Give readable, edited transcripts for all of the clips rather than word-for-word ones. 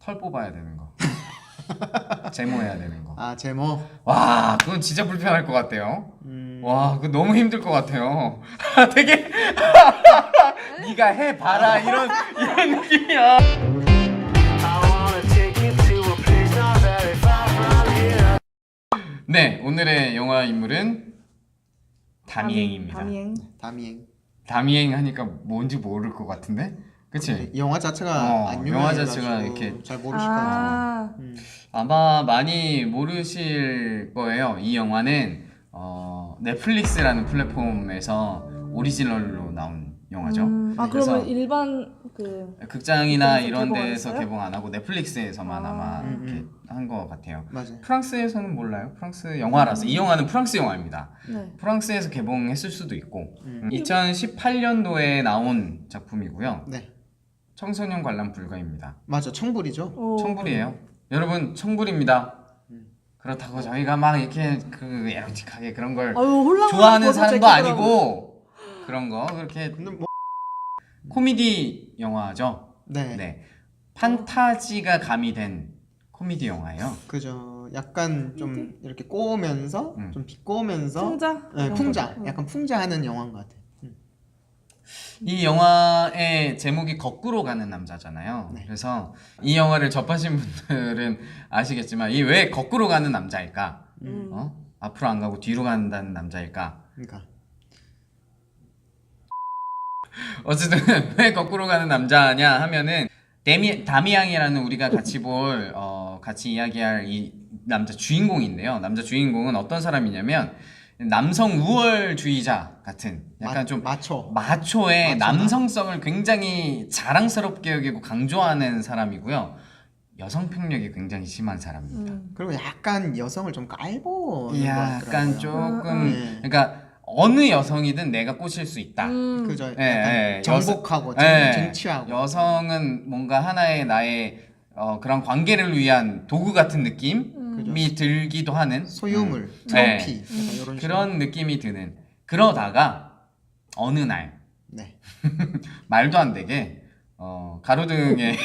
털 뽑아야 되는 거. 제모해야 되는 거. 아 제모. 와, 그건 진짜 불편할 것 같아요. 와, 그거 너무 힘들 것 같아요. 되게 네가 해봐라 이런 느낌이야. 네, 오늘의 영화 인물은 다미앵입니다. 다미앵. 다미앵 하니까 뭔지 모를 것 같은데, 그치? 영화 자체가 안 영화 유명해가지고 자체가 이렇게 잘 모르실 것 같아요. 아마 많이 모르실 거예요. 이 영화는 넷플릭스라는 플랫폼에서 오리지널로 나온 영화죠. 아 그래서 그러면 일반 그 극장이나 이런 개봉 안 데서 했어요? 개봉 안 하고 넷플릭스에서만 아마 이렇게 한 것 같아요. 맞아요. 프랑스에서는 몰라요. 프랑스 영화라서 이 영화는 프랑스 영화입니다. 네. 프랑스에서 개봉했을 수도 있고 2018년도에 나온 작품이고요. 네. 청소년 관람 불가입니다. 맞아, 청불이죠. 오, 청불이에요. 여러분 청불입니다. 그렇다고 저희가 막 이렇게 그 에로틱하게 그런 걸 아유 홀랑 좋아하는 사람도 아니고 그런 거 그렇게 근데 뭐 코미디 영화죠. 네. 네. 판타지가 가미된 코미디 영화예요. 그죠. 약간 좀 이렇게 꼬우면서 좀 비꼬우면서 풍자? 네, 이런 풍자. 거. 약간 풍자하는 영화인 것 같아요. 이 영화의 제목이 거꾸로 가는 남자잖아요. 네. 그래서 이 영화를 접하신 분들은 아시겠지만 이 왜 거꾸로 가는 남자일까? 앞으로 안 가고 뒤로 간다는 남자일까? 그러니까 어쨌든 왜 거꾸로 가는 남자냐 하면은 다미앙이라는 우리가 같이 같이 이야기할 이 남자 주인공인데요. 남자 주인공은 어떤 사람이냐면 남성 우월주의자 같은 약간 좀 마초의 남성성을 굉장히 자랑스럽게 여기고 강조하는 사람이고요. 여성 폭력이 굉장히 심한 사람입니다. 그리고 약간 여성을 좀 깔보는 것 약간 같더라고요. 조금 그러니까 어느 여성이든 내가 꼬실 수 있다. 그죠. 예, 약간 예, 정복하고 예, 쟁취하고. 여성은 뭔가 하나의 나의 그런 관계를 위한 도구 같은 느낌이 들기도 하는 소유물, 네. 트로피 약간 이런 그런 느낌이 드는. 그러다가 어느 날 네. 말도 안 되게 가로등에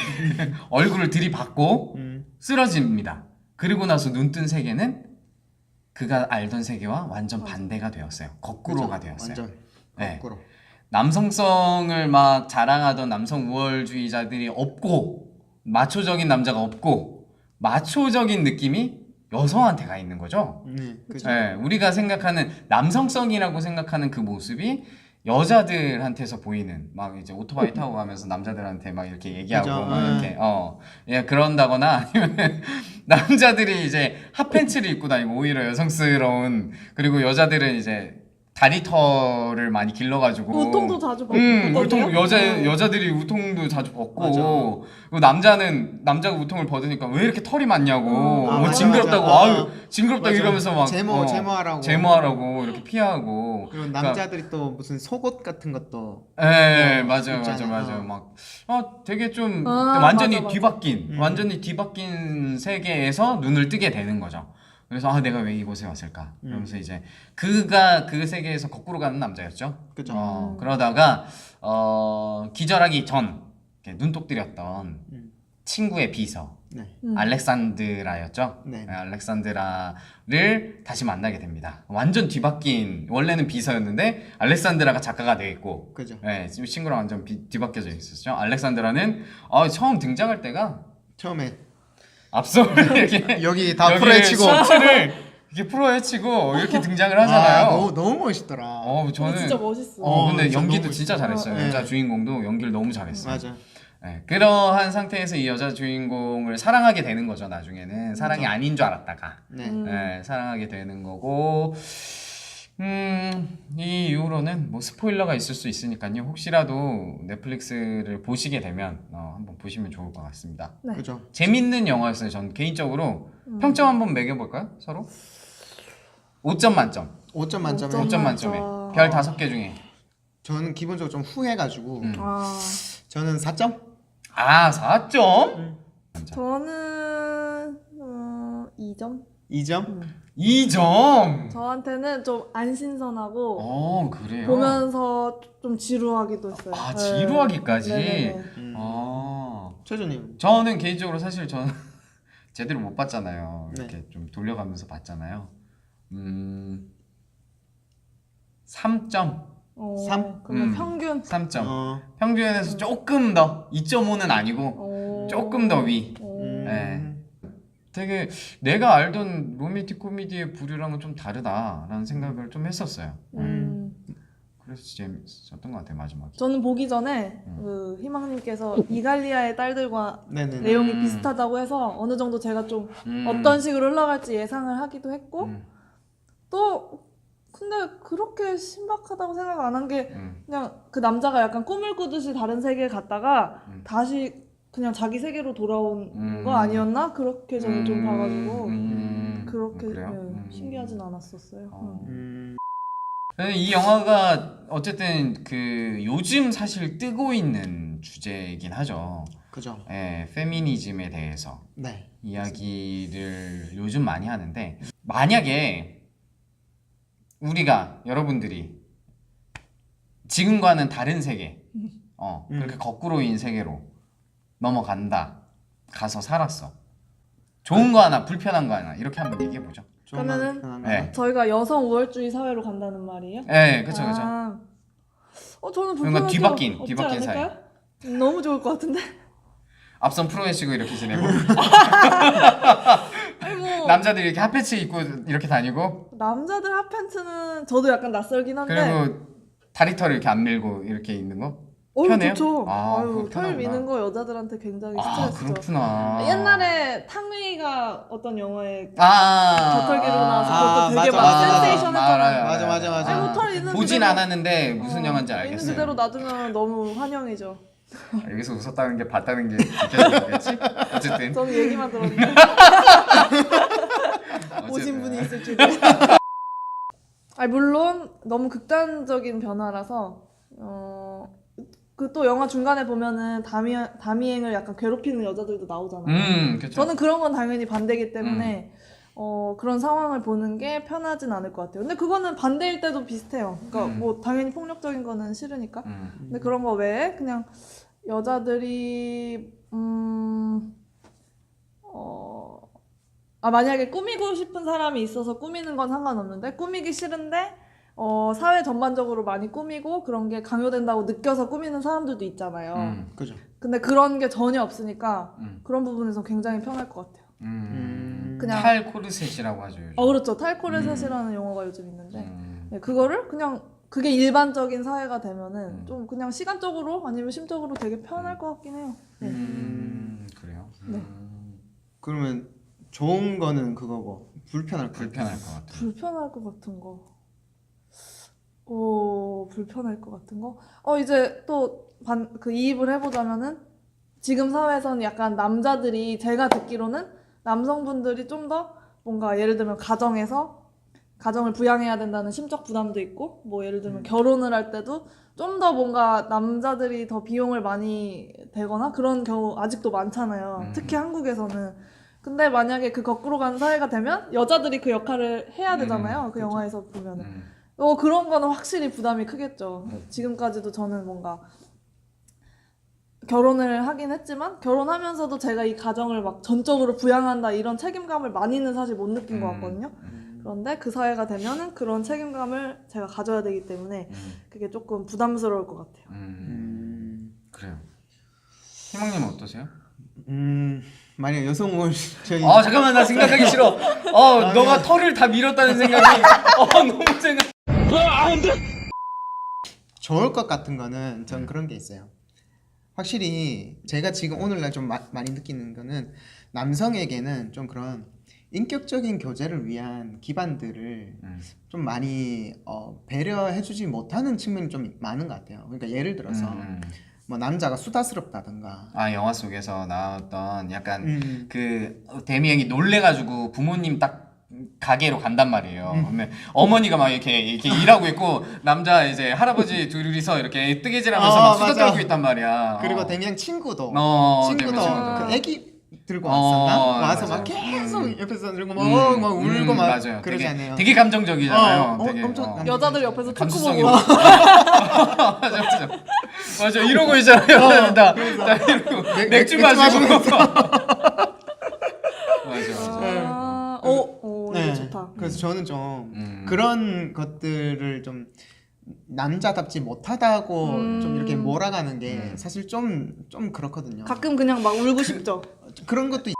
얼굴을 들이받고 쓰러집니다. 그리고 나서 눈뜬 세계는 그가 알던 세계와 완전 반대가 되었어요. 거꾸로가 되었어요. 완전 네. 거꾸로. 남성성을 막 자랑하던 남성 우월주의자들이 없고 마초적인 남자가 없고 마초적인 느낌이 여성한테 가 있는 거죠. 그죠. 네, 우리가 생각하는 남성성이라고 생각하는 그 모습이 여자들한테서 보이는 막 이제 오토바이 타고 가면서 남자들한테 막 이렇게 얘기하고 그죠. 막 이렇게 예, 그런다거나 아니면 남자들이 이제 핫팬츠를 입고 다니고 오히려 여성스러운 그리고 여자들은 이제 다리털을 많이 길러가지고 우통도 자주 벗고 우통 여자들이 우통도 자주 벗고 맞아. 그리고 남자가 우통을 벗으니까 왜 이렇게 털이 많냐고 맞아, 징그럽다고 맞아. 아유 징그럽다 맞아. 이러면서 막 제모하라고 이렇게 피하고 그리고 남자들이 또 무슨 속옷 같은 것도 맞아 있잖아요. 막 되게 좀 아, 완전히 맞아. 완전히 뒤바뀐 세계에서 눈을 뜨게 되는 거죠. 그래서 내가 왜 이곳에 왔을까? 그러면서 이제 그가 그 세계에서 거꾸로 가는 남자였죠. 그죠. 그러다가 기절하기 전 이렇게 눈독 들였던 친구의 비서 네. 알렉산드라였죠. 네. 알렉산드라를 다시 만나게 됩니다. 완전 뒤바뀐 원래는 비서였는데 알렉산드라가 작가가 되어 있고, 그죠. 네, 지금 친구랑 완전 뒤바뀌어져 있었죠. 알렉산드라는 처음 등장할 때가 처음에 앞서 이렇게 여기 다 풀어헤치고 수트를 이렇게 풀어헤치고 이렇게 등장을 하잖아요. 너무 멋있더라. 저는 진짜 멋있어. 근데 진짜 연기도 너무 진짜 잘했어요. 네. 여자 주인공도 연기를 너무 잘했어요. 맞아. 네, 그러한 상태에서 이 여자 주인공을 사랑하게 되는 거죠. 나중에는 사랑이 아닌 줄 알았다가 네. 사랑하게 되는 거고 이 이후로는 뭐 스포일러가 있을 수 있으니까요. 혹시라도 넷플릭스를 보시게 되면 한번 보시면 좋을 것 같습니다. 네. 그죠. 재밌는 영화였어요. 전 개인적으로 평점 한번 매겨볼까요? 서로? 5점 만점. 5점 만점에 5점 만점에 별 5개 중에 저는 기본적으로 좀 후해가지고 아 저는 4점? 4점? 저는 2점. 2점? 2점. 저한테는 좀 안 신선하고 그래요. 보면서 좀 지루하기도 했어요. 아, 네. 지루하기까지. 네네네. 최준님. 저는 개인적으로 사실 저는 제대로 못 봤잖아요. 네. 이렇게 좀 돌려가면서 봤잖아요. 3점. 3? 그러면 평균. 3점. 평균에서 조금 더 2.5는 아니고 조금 더 위. 네. 되게 내가 알던 로맨틱 코미디의 부류랑은 좀 다르다라는 생각을 좀 했었어요. 그래서 재밌었던 것 같아요, 마지막에. 저는 보기 전에 그 희망님께서 이갈리아의 딸들과 네네. 내용이 비슷하다고 해서 어느 정도 제가 좀 어떤 식으로 흘러갈지 예상을 하기도 했고 또 근데 그렇게 신박하다고 생각 안 한 게 그냥 그 남자가 약간 꿈을 꾸듯이 다른 세계에 갔다가 다시 그냥 자기 세계로 돌아온 거 아니었나? 그렇게 저는 좀 봐가지고 그렇게 신기하진 않았었어요. 이 영화가 어쨌든 그 요즘 사실 뜨고 있는 주제이긴 하죠. 그죠. 예, 페미니즘에 대해서 네. 이야기를 요즘 많이 하는데 만약에 우리가 여러분들이 지금과는 다른 세계, 그렇게 거꾸로인 세계로 넘어간다, 가서 살았어. 좋은 거 하나, 불편한 거 하나 이렇게 한번 얘기해 보죠. 그러면은 네. 저희가 여성 우월주의 사회로 간다는 말이에요? 네, 그렇죠, 그렇죠. 저는 뭔가 불편한 뒤바뀐 게 없지 사회. 않을까요? 너무 좋을 것 같은데? 앞선 프로해시고 이렇게 지내고 아니 뭐 남자들이 이렇게 핫팬츠 입고 이렇게 다니고 남자들 핫팬츠는 저도 약간 낯설긴 한데 그리고 다리털을 이렇게 안 밀고 이렇게 있는 거 편해요? 좋죠. 그거 털 편하구나. 미는 거 여자들한테 굉장히 스트레스죠. 그렇구나. 옛날에 탕웨이가 어떤 영화에 겨털 겨털 기르고 나서 그것도 되게 맞아, 막 센세이션했잖아요. 맞아. 아니 뭐털 있는 보진 그대로 않았는데 무슨 영화인지 있는 알겠어요. 그대로 놔두면 너무 환영이죠. 여기서 웃었다는 게 봤다는 게 느껴지겠지? 어쨌든 저는 얘기만 들었는데 보신 분이 있을 줄. 물론 너무 극단적인 변화라서 그 또 영화 중간에 보면은 다미행을 약간 괴롭히는 여자들도 나오잖아요. 그쵸. 저는 그런 건 당연히 반대이기 때문에 그런 상황을 보는 게 편하진 않을 것 같아요. 근데 그거는 반대일 때도 비슷해요. 그러니까 뭐 당연히 폭력적인 거는 싫으니까. 근데 그런 거 외에 그냥 여자들이 만약에 꾸미고 싶은 사람이 있어서 꾸미는 건 상관없는데 꾸미기 싫은데 사회 전반적으로 많이 꾸미고 그런 게 강요된다고 느껴서 꾸미는 사람들도 있잖아요. 그죠. 근데 그런 게 전혀 없으니까 그런 부분에서 굉장히 편할 것 같아요. 그냥 탈 코르셋이라고 하죠. 요즘. 그렇죠. 탈코르셋이라는 용어가 요즘 있는데 네, 그거를 그냥 그게 일반적인 사회가 되면은 좀 그냥 시간적으로 아니면 심적으로 되게 편할 것 같긴 해요. 네. 그래요. 네. 그러면 좋은 거는 그거고 불편할 것 불편할 것 같아요. 불편할 것 같은 거. 불편할 것 같은 거? 이제 또 그 이입을 해보자면은 지금 사회에서는 약간 남자들이 제가 듣기로는 남성분들이 좀 더 뭔가 예를 들면 가정에서 가정을 부양해야 된다는 심적 부담도 있고 뭐 예를 들면 결혼을 할 때도 좀 더 뭔가 남자들이 더 비용을 많이 대거나 그런 경우 아직도 많잖아요. 특히 한국에서는. 근데 만약에 그 거꾸로 가는 사회가 되면 여자들이 그 역할을 해야 되잖아요. 그 영화에서 보면은. 그런 거는 확실히 부담이 크겠죠. 지금까지도 저는 뭔가 결혼을 하긴 했지만 결혼하면서도 제가 이 가정을 막 전적으로 부양한다 이런 책임감을 많이는 사실 못 느낀 것 같거든요. 그런데 그 사회가 되면은 그런 책임감을 제가 가져야 되기 때문에 그게 조금 부담스러울 것 같아요. 그래요. 희망님은 어떠세요? 만약 여성 우월 저희 잠깐만 나 생각하기 싫어. 너가 털을 다 밀었다는 생각이 너무 생각. 좋을 것 같은 거는 전 그런 게 있어요. 확실히 제가 지금 오늘날 좀 많이 느끼는 거는 남성에게는 좀 그런 인격적인 교제를 위한 기반들을 좀 많이 배려해주지 못하는 측면이 좀 많은 것 같아요. 그러니까 예를 들어서 뭐 남자가 수다스럽다든가 영화 속에서 나왔던 약간 그 데미 형이 놀래가지고 부모님 딱 가게로 간단 말이에요. 근데 어머니가 막 이렇게 일하고 있고 남자 이제 할아버지 둘이서 이렇게 뜨개질하면서 막 수다 떨고 있단 말이야. 그리고 데미안 친구도 데미 친구도. 그 애기 들고 왔었나? 와서 맞아요. 막 계속 옆에서 들고 막 울고 막 맞아요. 그러잖아요. 되게 감정적이잖아요. 되게, 엄청 여자들 옆에서 축구 감수성이 보고 맞아 이러고 있잖아요. 나 이러고 맥주 마시고 맞아. 이거 네. 좋다. 그래서 저는 좀 그런 것들을 좀 남자답지 못하다고 좀 이렇게 몰아가는 게 사실 좀 그렇거든요. 가끔 그냥 막 울고 싶죠. 그런 것도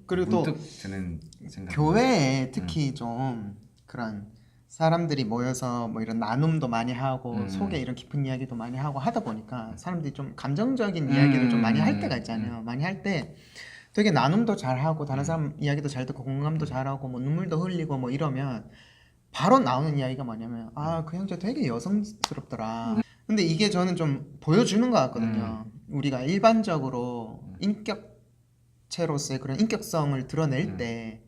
그리고 또 문득 드는 생각. 교회에 특히 좀 그런 사람들이 모여서 뭐 이런 나눔도 많이 하고 속에 이런 깊은 이야기도 많이 하고 하다 보니까 사람들이 좀 감정적인 이야기를 좀 많이 할 때가 있잖아요. 많이 할 때 되게 나눔도 잘하고 다른 사람 이야기도 잘 듣고 공감도 잘하고 뭐 눈물도 흘리고 뭐 이러면 바로 나오는 이야기가 뭐냐면 아 그 형제 되게 여성스럽더라. 근데 이게 저는 좀 보여주는 것 같거든요. 우리가 일반적으로 인격체로서의 그런 인격성을 드러낼 때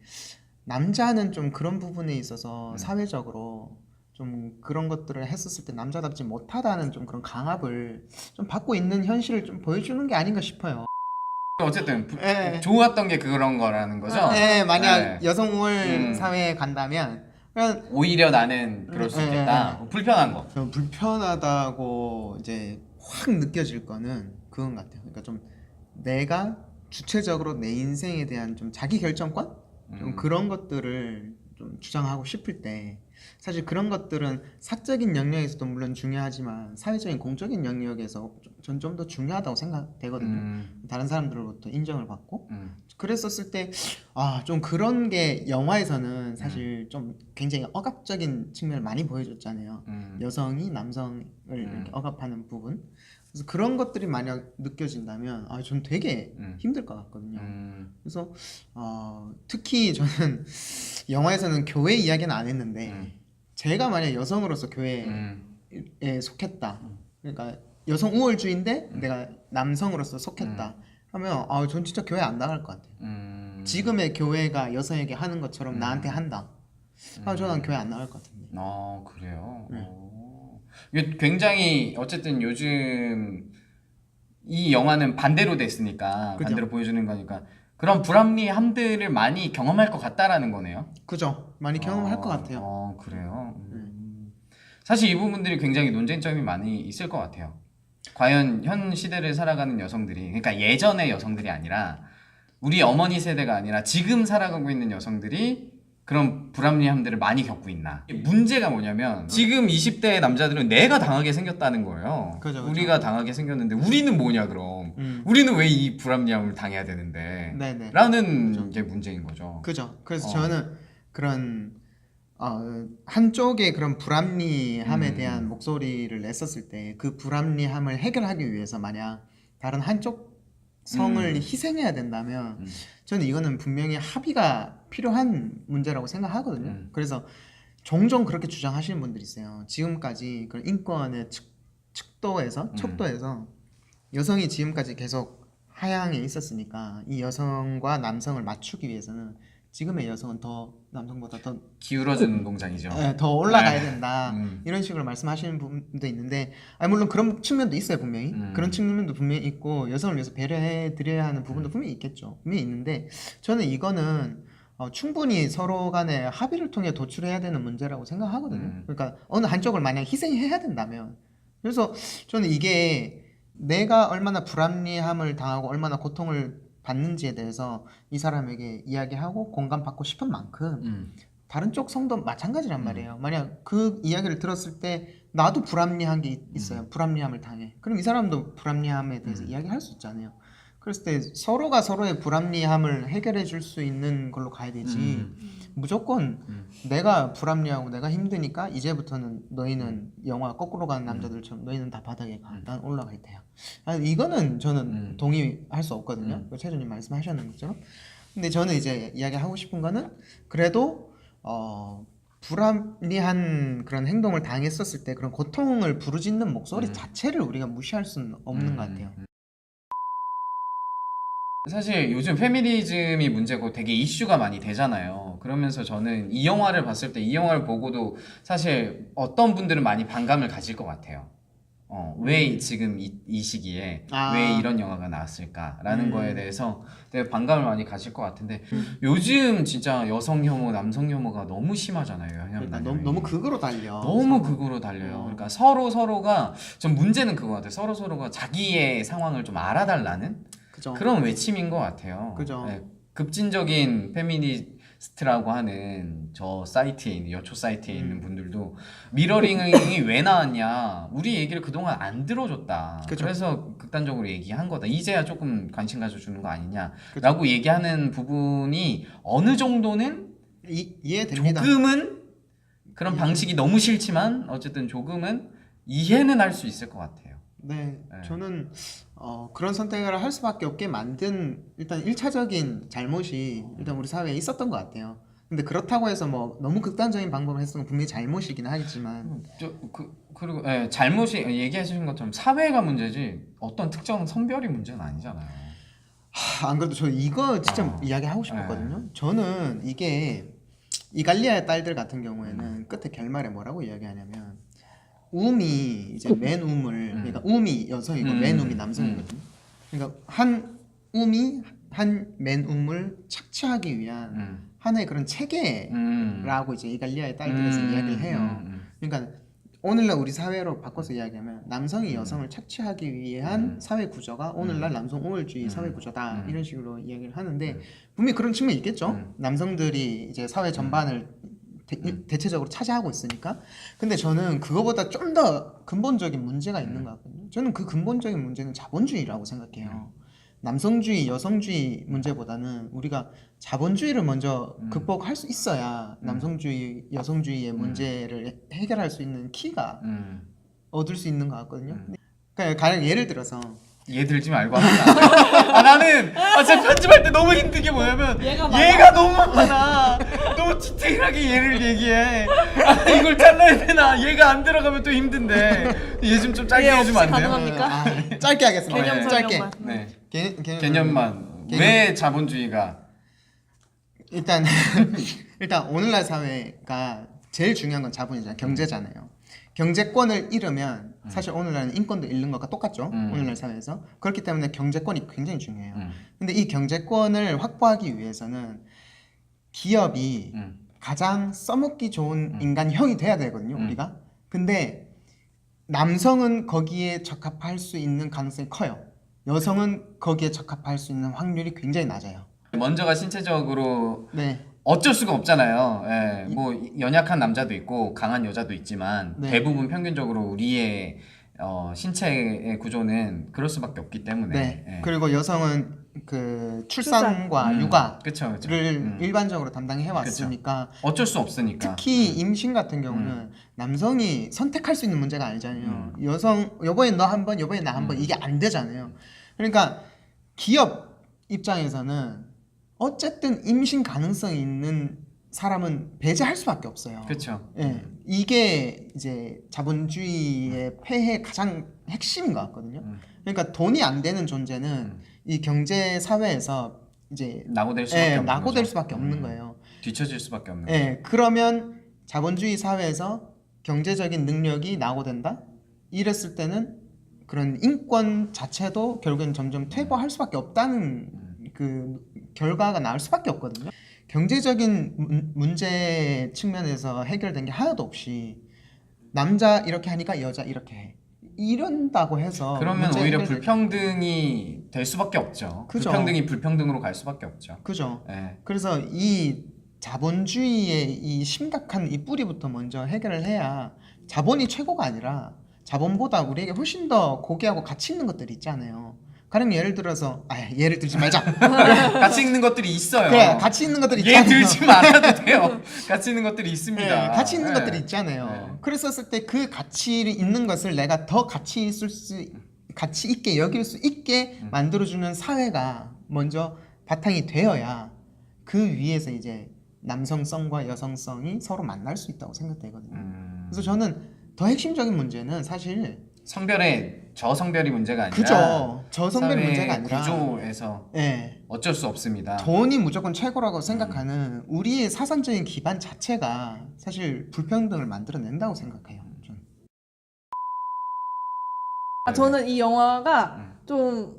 남자는 좀 그런 부분에 있어서 사회적으로 좀 그런 것들을 했었을 때 남자답지 못하다는 좀 그런 강압을 좀 받고 있는 현실을 좀 보여주는 게 아닌가 싶어요. 어쨌든 네. 좋았던 게 그런 거라는 거죠. 네, 만약 네. 여성 우월 사회에 간다면 그냥 오히려 나는 그럴 수 있겠다. 불편한 거. 좀 불편하다고 이제 확 느껴질 거는 그건 같아요. 그러니까 좀 내가 주체적으로 내 인생에 대한 좀 자기 결정권? 좀 그런 것들을 좀 주장하고 싶을 때 사실 그런 것들은 사적인 영역에서도 물론 중요하지만 사회적인 공적인 영역에서 전 좀 더 중요하다고 생각되거든요. 다른 사람들로부터 인정을 받고 그랬었을 때 아 좀 그런 게 영화에서는 사실 좀 굉장히 억압적인 측면을 많이 보여줬잖아요. 여성이 남성을 이렇게 억압하는 부분. 그래서 그런 것들이 만약 느껴진다면 아 전 되게 힘들 것 같거든요. 그래서 특히 저는 영화에서는 교회 이야기는 안 했는데 제가 만약 여성으로서 교회에 속했다. 그러니까 여성 우월주의인데 내가 남성으로서 속했다. 하면 전 진짜 교회 안 나갈 것 같아요. 지금의 교회가 여성에게 하는 것처럼 나한테 한다. 저는 교회 안 나갈 것 같은데. 그래요. 이게 굉장히 어쨌든 요즘 이 영화는 반대로 됐으니까 그죠. 반대로 보여주는 거니까 그런 불합리함들을 많이 경험할 것 같다라는 거네요. 그죠. 많이 경험할 것 같아요. 그래요. 사실 이 부분들이 굉장히 논쟁점이 많이 있을 것 같아요. 과연 현 시대를 살아가는 여성들이, 그러니까 예전의 여성들이 아니라 우리 어머니 세대가 아니라 지금 살아가고 있는 여성들이 그런 불합리함들을 많이 겪고 있나. 문제가 뭐냐면 지금 20대의 남자들은 내가 당하게 생겼다는 거예요. 그죠. 우리가 당하게 생겼는데 우리는 뭐냐 그럼. 우리는 왜 이 불합리함을 당해야 되는데 네네. 라는 게 문제인 거죠. 그죠. 그래서 저는 그런 한쪽의 그런 불합리함에 대한 목소리를 냈었을 때 그 불합리함을 해결하기 위해서 만약 다른 한쪽 성을 희생해야 된다면 저는 이거는 분명히 합의가 필요한 문제라고 생각하거든요. 그래서 종종 그렇게 주장하시는 분들이 있어요. 지금까지 그런 인권의 척도에서 여성이 지금까지 계속 하향에 있었으니까 이 여성과 남성을 맞추기 위해서는 지금의 여성은 더 남성보다 더 기울어진 동작이죠. 더 올라가야 된다 이런 식으로 말씀하시는 부분도 있는데 물론 그런 측면도 있어요. 분명히 그런 측면도 분명히 있고 여성을 위해서 배려해 드려야 하는 부분도 분명히 있겠죠. 분명히 있는데 저는 이거는 충분히 서로 간에 합의를 통해 도출해야 되는 문제라고 생각하거든요. 그러니까 어느 한쪽을 만약 희생해야 된다면 그래서 저는 이게 내가 얼마나 불합리함을 당하고 얼마나 고통을 받는지에 대해서 이 사람에게 이야기하고 공감받고 싶은 만큼 다른 쪽 성도 마찬가지란 말이에요. 만약 그 이야기를 들었을 때 나도 불합리한 게 있어요. 불합리함을 당해. 그럼 이 사람도 불합리함에 대해서 이야기할 수 있잖아요. 그랬을 때 서로가 서로의 불합리함을 해결해 줄 수 있는 걸로 가야 되지 무조건 내가 불합리하고 내가 힘드니까 이제부터는 너희는 영화 거꾸로 가는 남자들처럼 너희는 다 바닥에 가. 난 올라갈 테야. 이거는 저는 동의할 수 없거든요. 최준님 말씀하셨는 것처럼. 근데 저는 이제 이야기하고 싶은 거는 그래도 불합리한 그런 행동을 당했었을 때 그런 고통을 부르짖는 목소리 자체를 우리가 무시할 수는 없는 것 같아요. 사실 요즘 페미니즘이 문제고 되게 이슈가 많이 되잖아요. 그러면서 저는 이 영화를 봤을 때 이 영화를 보고도 사실 어떤 분들은 많이 반감을 가질 것 같아요. 왜 지금 이 시기에 왜 이런 영화가 나왔을까라는 거에 대해서 되게 반감을 많이 가질 것 같은데 요즘 진짜 여성 혐오, 남성 혐오가 너무 심하잖아요. 그러니까 너무 극으로 달려. 너무 극으로 달려요. 그러니까 서로가 좀 문제는 그거 같아요. 서로가 자기의 상황을 좀 알아달라는 그죠. 그런 외침인 것 같아요. 그죠. 네, 급진적인 페미니스트라고 하는 저 사이트에 있는 여초 사이트에 있는 분들도 미러링이 왜 나왔냐, 우리 얘기를 그동안 안 들어줬다. 그죠. 그래서 극단적으로 얘기한 거다. 이제야 조금 관심 가져주는 거 아니냐라고 그죠. 얘기하는 부분이 어느 정도는 이해됩니다. 조금은 그런 방식이 너무 싫지만 어쨌든 조금은 이해는 할 수 있을 것 같아요. 네, 네. 저는 그런 선택을 할 수밖에 없게 만든 일단 1차적인 잘못이 일단 우리 사회에 있었던 것 같아요. 근데 그렇다고 해서 뭐 너무 극단적인 방법을 했으면 분명히 잘못이긴 하겠지만 그리고 잘못이 얘기하신 것처럼 사회가 문제지 어떤 특정 성별이 문제는 아니잖아요. 안 그래도 저 이거 진짜 이야기하고 싶었거든요. 저는 이게 이갈리아의 딸들 같은 경우에는 끝에 결말에 뭐라고 이야기하냐면 움이 이제 맨 움을 그러니까 움이 여성이고 맨 움이 남성이거든요. 그러니까 한 움이 한 맨 움을 착취하기 위한 하나의 그런 체계라고 이제 이갈리아의 딸들에서 이야기를 해요. 그러니까 오늘날 우리 사회로 바꿔서 이야기하면 남성이 여성을 착취하기 위한 사회 구조가 오늘날 남성 우월주의 사회 구조다 이런 식으로 이야기를 하는데 분명히 그런 측면이 있겠죠. 남성들이 이제 사회 전반을 대체적으로 차지하고 있으니까. 근데 저는 그거보다 좀 더 근본적인 문제가 있는 것 같거든요. 저는 그 근본적인 문제는 자본주의라고 생각해요. 남성주의, 여성주의 문제보다는 우리가 자본주의를 먼저 극복할 수 있어야 남성주의, 여성주의의 문제를 해결할 수 있는 키가 얻을 수 있는 것 같거든요. 그러니까 가령 예를 들어서 얘 들지 말고 하면 안 돼. 나는 진짜 편집할 때 너무 힘든 게 뭐냐면 얘가 얘가 너무 많아. 너무 디테일하게 얘를 얘기해. 이걸 잘라야 되나? 얘가 안 들어가면 또 힘든데 얘 좀 짧게 얘 해주면 안 없이 돼요? 가능합니까? 짧게 하겠습니다. 개념 짧게. 설명만. 네. 개념만. 왜 자본주의가 일단 오늘날 사회가 제일 중요한 건 자본이잖아요. 경제잖아요. 경제권을 잃으면 사실 오늘날은 인권도 잃는 것과 똑같죠. 오늘날 사회에서. 그렇기 때문에 경제권이 굉장히 중요해요. 근데 이 경제권을 확보하기 위해서는 기업이 가장 써먹기 좋은 인간형이 돼야 되거든요. 우리가. 근데 남성은 거기에 적합할 수 있는 가능성이 커요. 여성은 거기에 적합할 수 있는 확률이 굉장히 낮아요. 먼저가 신체적으로 네. 어쩔 수가 없잖아요. 예, 뭐 연약한 남자도 있고 강한 여자도 있지만 네. 대부분 평균적으로 우리의 신체의 구조는 그럴 수밖에 없기 때문에. 네. 예. 그리고 여성은 그 출산과 육아를 그쵸. 일반적으로 담당해 왔으니까 어쩔 수 없으니까. 특히 임신 같은 경우는 남성이 선택할 수 있는 문제가 아니잖아요. 여보에 너 한 번, 여보에 나 한 번 이게 안 되잖아요. 그러니까 기업 입장에서는 어쨌든 임신 가능성이 있는 사람은 배제할 수밖에 없어요. 그렇죠. 예, 이게 이제 자본주의의 폐해의 가장 핵심인 것 같거든요. 그러니까 돈이 안 되는 존재는 이 경제 사회에서 이제 낙오될 수밖에 없는 낙오될 거죠. 수밖에 없는 거예요. 뒤처질 수밖에 없는 예, 그러면 자본주의 사회에서 경제적인 능력이 낙오된다? 이랬을 때는 그런 인권 자체도 결국엔 점점 퇴보할 수밖에 없다는 그 결과가 나올 수밖에 없거든요. 경제적인 문제 측면에서 해결된 게 하나도 없이 남자 이렇게 하니까 여자 이렇게 해. 이런다고 해서 그러면 문제 오히려 해결될- 불평등이 될 수밖에 없죠. 그죠. 불평등이 불평등으로 갈 수밖에 없죠. 그죠. 예. 그래서 이 자본주의의 이 심각한 이 뿌리부터 먼저 해결을 해야 자본이 최고가 아니라 자본보다 우리에게 훨씬 더 고귀하고 가치 있는 것들이 있잖아요. 가령 예를 들어서 예를 들지 말자. 가치 있는 것들이 있어요. 그래 가치 있는 것들이 얘 있잖아요. 들지 말아도 돼요. 가치 있는 것들이 있습니다. 네, 가치 있는 예. 것들이 있잖아요. 네. 그랬었을 때 그 가치 있는 것을 내가 더 가치 있게 여길 수 있게 만들어주는 사회가 먼저 바탕이 되어야 그 위에서 이제 남성성과 여성성이 서로 만날 수 있다고 생각되거든요. 그래서 그래서 저는 더 핵심적인 문제는 사실 성별의 저성별이 문제가 아니라 그죠. 저성별 사회 문제가 아니라 구조에서 예. 어쩔 수 없습니다. 돈이 무조건 최고라고 생각하는 우리의 사상적인 기반 자체가 사실 불평등을 만들어낸다고 생각해요. 저는 이 영화가 좀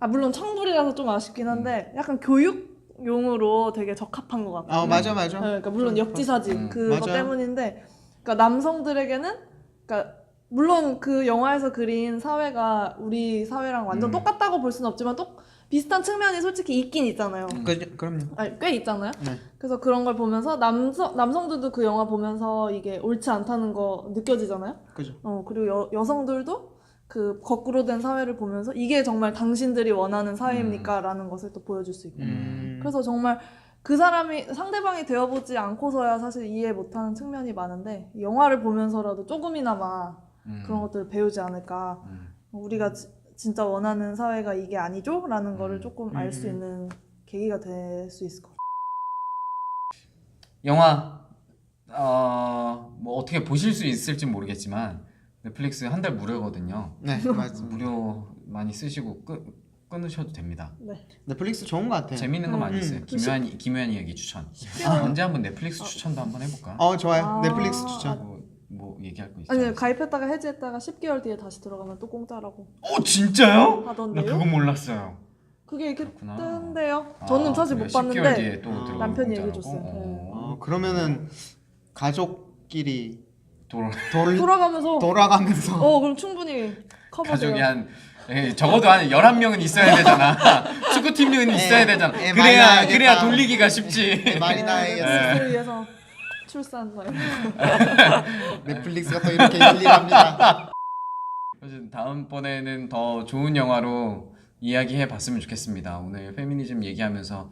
물론 청불이라서 좀 아쉽긴 한데 약간 교육용으로 되게 적합한 것 같아요. 맞아 맞아. 그러니까 물론 역지사지 그거 맞아요. 때문인데, 그러니까 남성들에게는, 그러니까 물론 그 영화에서 그린 사회가 우리 사회랑 완전 똑같다고 볼 수는 없지만 또 비슷한 측면이 솔직히 있긴 있잖아요. 그럼요. 아니, 꽤 있잖아요. 네. 그래서 그런 걸 보면서 남성들도 그 영화 보면서 이게 옳지 않다는 거 느껴지잖아요. 그죠. 그리고 여성들도 그 거꾸로 된 사회를 보면서 이게 정말 당신들이 원하는 사회입니까? 라는 것을 또 보여줄 수 있고. 그래서 정말 그 사람이 상대방이 되어보지 않고서야 사실 이해 못하는 측면이 많은데, 이 영화를 보면서라도 조금이나마 그런 것들을 배우지 않을까. 우리가 진짜 원하는 사회가 이게 아니죠? 라는 거를 조금 알 수 있는 계기가 될 수 있을 것 같아요. 영화 뭐 어떻게 보실 수 있을지 모르겠지만 넷플릭스 한 달 무료거든요. 네 맞습니다. 무료 많이 쓰시고 끊으셔도 됩니다. 네. 넷플릭스 좋은 것 같아요. 재밌는 거 많이 있어요. 김요한 이야기 추천. 언제 한번 넷플릭스 추천도 한번 해볼까? 좋아요. 넷플릭스 추천. 뭐 얘기할 거 있어요? 아니, 가입했다가 해지했다가 10개월 뒤에 다시 들어가면 또 공짜라고 진짜요? 나 하던데요? 그거 몰랐어요. 그게 이렇게 그렇구나. 뜨는데요. 저는 사실 못 10개월 봤는데 뒤에 또 들어가면 남편이 공짜라고? 얘기해줬어요. 네. 그러면은 가족끼리 돌아가면서 돌아가면서 그럼 충분히 커버돼요. 가족이 적어도 한 11명은 있어야 되잖아. 축구팀은 있어야 되잖아. 많이 그래야 나야겠다. 돌리기가 쉽지. 많이 나야겠어. 넷플릭스를 위해서 출산 뭐 넷플릭스가 또 이렇게 일일합니다. 어쨌든 다음번에는 더 좋은 영화로 이야기해 봤으면 좋겠습니다. 오늘 페미니즘 얘기하면서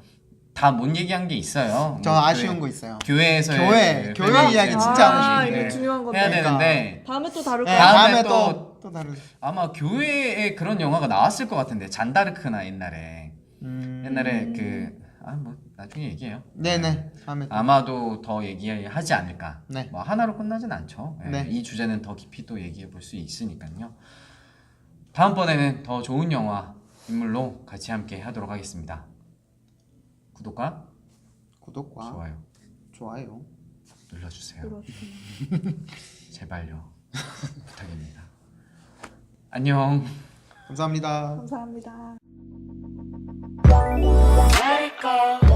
다 못 얘기한 게 있어요. 저 아쉬운 거 있어요. 교회에서의 교회 이야기 진짜 하고 싶은데. 이거 중요한 건데. 해야 되는데 다음에 또 다룰 네, 거예요. 다음에 다음에 또 또 다른. 아마 교회에 그런 영화가 나왔을 것 같은데 잔다르크나 옛날에 뭐 나중에 얘기해요. 네네. 다음에 또. 아마도 더 얘기하지 않을까. 네. 뭐 하나로 끝나진 않죠. 예, 네. 이 주제는 더 깊이 또 얘기해 볼 수 있으니까요. 다음번에는 더 좋은 영화 인물로 같이 함께 하도록 하겠습니다. 구독과 좋아요 눌러주세요. 그렇죠. 제발요. 부탁입니다. 안녕. 감사합니다. 감사합니다. Let it go.